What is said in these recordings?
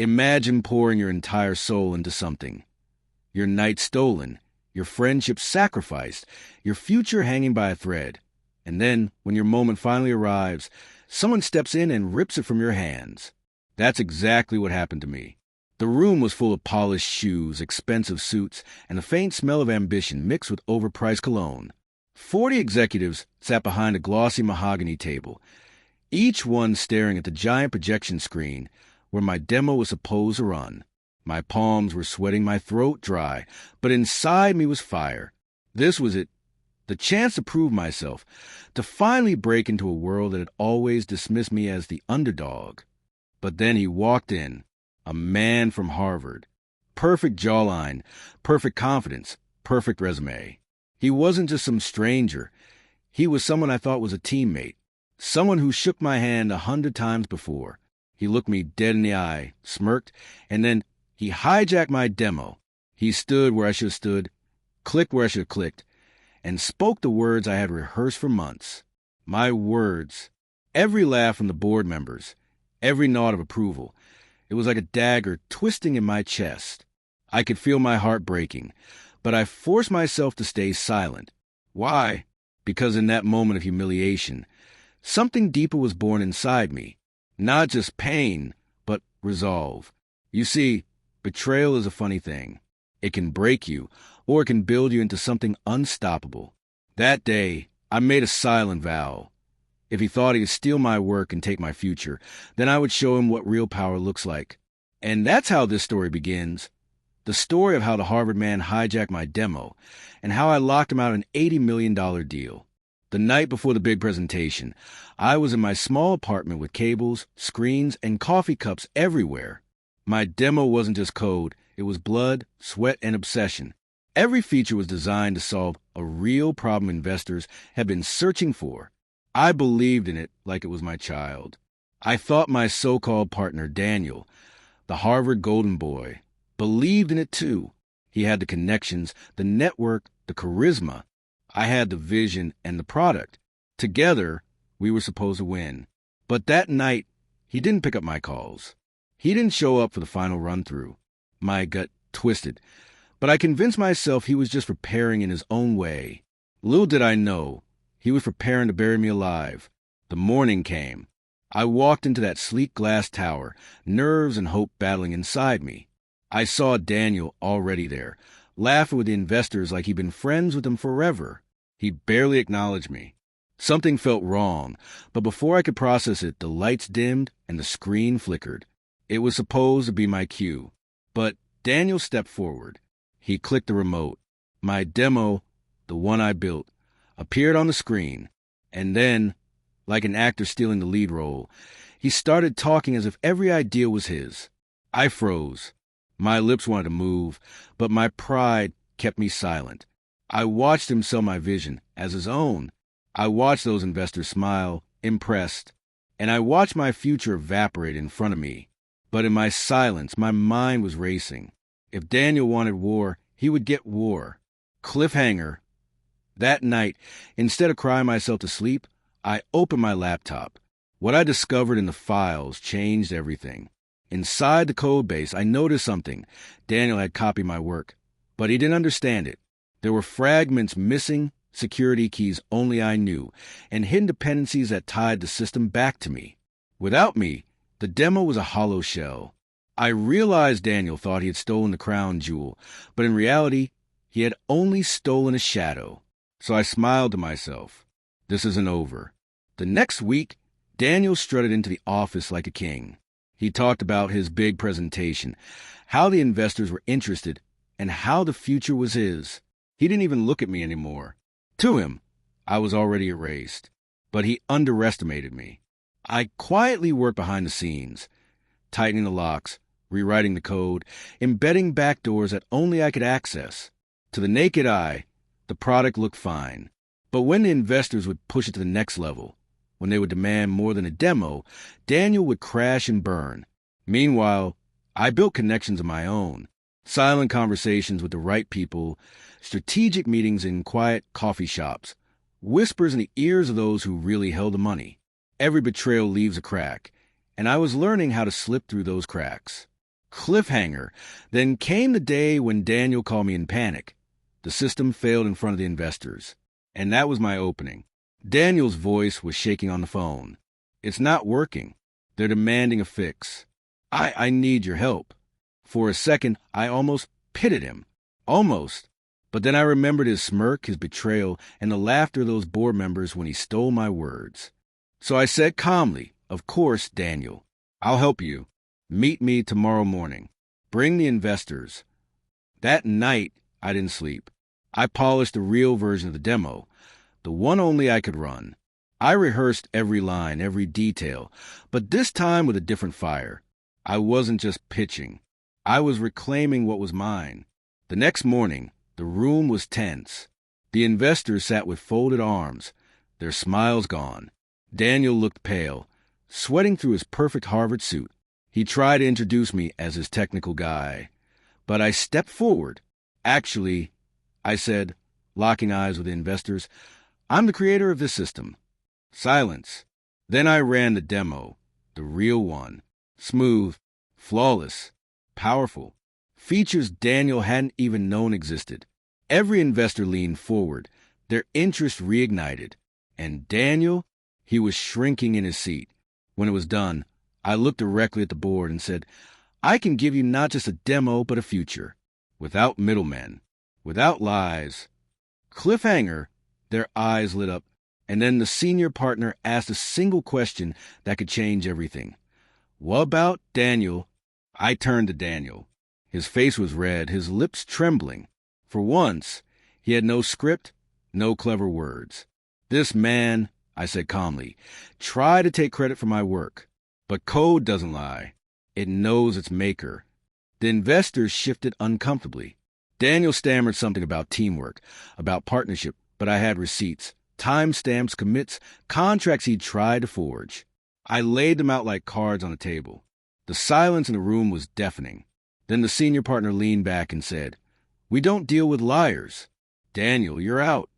Imagine pouring your entire soul into something. Your night stolen, your friendship sacrificed, your future hanging by a thread. And then, when your moment finally arrives, someone steps in and rips it from your hands. That's exactly what happened to me. The room was full of polished shoes, expensive suits, and the faint smell of ambition mixed with overpriced cologne. 40 executives sat behind a glossy mahogany table, each one staring at the giant projection screen where my demo was supposed to run. My palms were sweating, my throat dry, but inside me was fire. This was it. The chance to prove myself, to finally break into a world that had always dismissed me as the underdog. But then he walked in, a man from Harvard. Perfect jawline, perfect confidence, perfect resume. He wasn't just some stranger. He was someone I thought was a teammate, someone who shook my hand 100 times before. He looked me dead in the eye, smirked, and then he hijacked my demo. He stood where I should have stood, clicked where I should have clicked, and spoke the words I had rehearsed for months. My words. Every laugh from the board members, every nod of approval. It was like a dagger twisting in my chest. I could feel my heart breaking, but I forced myself to stay silent. Why? Because in that moment of humiliation, something deeper was born inside me. Not just pain, but resolve. You see, betrayal is a funny thing. It can break you, or it can build you into something unstoppable. That day, I made a silent vow. If he thought he could steal my work and take my future, then I would show him what real power looks like. And that's how this story begins. The story of how the Harvard man hijacked my demo, and how I locked him out an $80 million deal. The night before the big presentation, I was in my small apartment with cables, screens, and coffee cups everywhere. My demo wasn't just code, it was blood, sweat, and obsession. Every feature was designed to solve a real problem investors had been searching for. I believed in it like it was my child. I thought my so-called partner, Daniel, the Harvard golden boy, believed in it too. He had the connections, the network, the charisma. I had the vision and the product. Together, we were supposed to win. But that night, he didn't pick up my calls. He didn't show up for the final run-through. My gut twisted, but I convinced myself he was just preparing in his own way. Little did I know, he was preparing to bury me alive. The morning came. I walked into that sleek glass tower, nerves and hope battling inside me. I saw Daniel already there, laughing with the investors like he'd been friends with them forever. He barely acknowledged me. Something felt wrong, but before I could process it, the lights dimmed and the screen flickered. It was supposed to be my cue. But Daniel stepped forward. He clicked the remote. My demo, the one I built, appeared on the screen. And then, like an actor stealing the lead role, he started talking as if every idea was his. I froze. My lips wanted to move, but my pride kept me silent. I watched him sell my vision as his own. I watched those investors smile, impressed, and I watched my future evaporate in front of me. But in my silence, my mind was racing. If Daniel wanted war, he would get war. Cliffhanger. That night, instead of crying myself to sleep, I opened my laptop. What I discovered in the files changed everything. Inside the code base, I noticed something. Daniel had copied my work, but he didn't understand it. There were fragments missing, security keys only I knew, and hidden dependencies that tied the system back to me. Without me, the demo was a hollow shell. I realized Daniel thought he had stolen the crown jewel, but in reality, he had only stolen a shadow. So I smiled to myself. This isn't over. The next week, Daniel strutted into the office like a king. He talked about his big presentation, how the investors were interested, and how the future was his. He didn't even look at me anymore. To him, I was already erased. But he underestimated me. I quietly worked behind the scenes, tightening the locks, rewriting the code, embedding backdoors that only I could access. To the naked eye, the product looked fine. But when the investors would push it to the next level, when they would demand more than a demo, Daniel would crash and burn. Meanwhile, I built connections of my own. Silent conversations with the right people, strategic meetings in quiet coffee shops, whispers in the ears of those who really held the money. Every betrayal leaves a crack, and I was learning how to slip through those cracks. Cliffhanger. Then came the day when Daniel called me in panic. The system failed in front of the investors. And that was my opening. Daniel's voice was shaking on the phone. It's not working. They're demanding a fix. I need your help. For a second, I almost pitted him. Almost. But then I remembered his smirk, his betrayal, and the laughter of those board members when he stole my words. So I said calmly, "Of course, Daniel. I'll help you. Meet me tomorrow morning. Bring the investors." That night, I didn't sleep. I polished the real version of the demo, the one only I could run. I rehearsed every line, every detail, but this time with a different fire. I wasn't just pitching. I was reclaiming what was mine. The next morning, the room was tense. The investors sat with folded arms, their smiles gone. Daniel looked pale, sweating through his perfect Harvard suit. He tried to introduce me as his technical guy. But I stepped forward. "Actually," I said, locking eyes with the investors, "I'm the creator of this system." Silence. Then I ran the demo, the real one. Smooth, flawless, powerful. Features Daniel hadn't even known existed. Every investor leaned forward, their interest reignited. And Daniel, he was shrinking in his seat. When it was done, I looked directly at the board and said, "I can give you not just a demo, but a future. Without middlemen. Without lies." Cliffhanger. Their eyes lit up, and then the senior partner asked a single question that could change everything. "What about Daniel?" I turned to Daniel. His face was red, his lips trembling. For once, he had no script, no clever words. "This man," I said calmly, "try to take credit for my work. But code doesn't lie. It knows its maker." The investors shifted uncomfortably. Daniel stammered something about teamwork, about partnership, but I had receipts, timestamps, commits, contracts he'd tried to forge. I laid them out like cards on a table. The silence in the room was deafening. Then the senior partner leaned back and said, "We don't deal with liars. Daniel, you're out."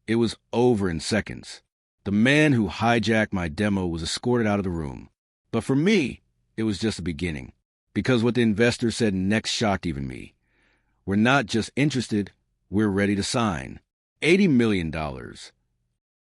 It was over in seconds. The man who hijacked my demo was escorted out of the room. But for me, it was just the beginning. Because what the investor said next shocked even me. "We're not just interested, we're ready to sign. $80 million.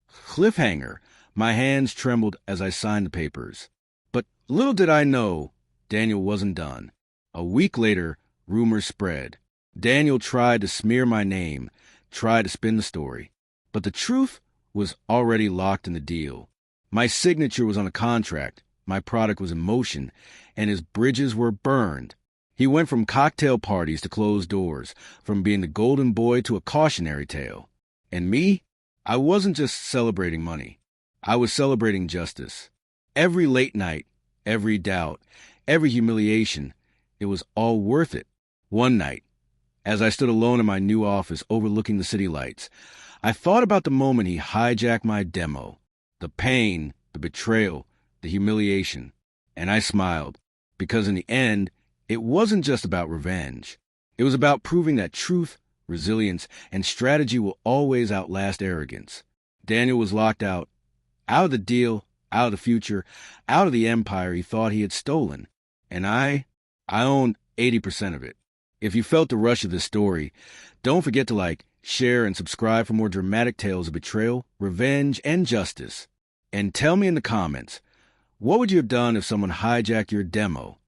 Cliffhanger. My hands trembled as I signed the papers. But little did I know, Daniel wasn't done. A week later, rumors spread. Daniel tried to smear my name, tried to spin the story. But the truth was already locked in the deal. My signature was on a contract, my product was in motion, and his bridges were burned. He went from cocktail parties to closed doors, from being the golden boy to a cautionary tale. And me? I wasn't just celebrating money. I was celebrating justice. Every late night, every doubt, every humiliation, it was all worth it. One night, as I stood alone in my new office overlooking the city lights, I thought about the moment he hijacked my demo, the pain, the betrayal, the humiliation, and I smiled, because in the end, it wasn't just about revenge. It was about proving that truth, resilience, and strategy will always outlast arrogance. Daniel was locked out of the deal, out of the future, out of the empire he thought he had stolen. And I owned 80% of it. If you felt the rush of this story, don't forget to like, share, and subscribe for more dramatic tales of betrayal, revenge, and justice. And tell me in the comments, what would you have done if someone hijacked your demo?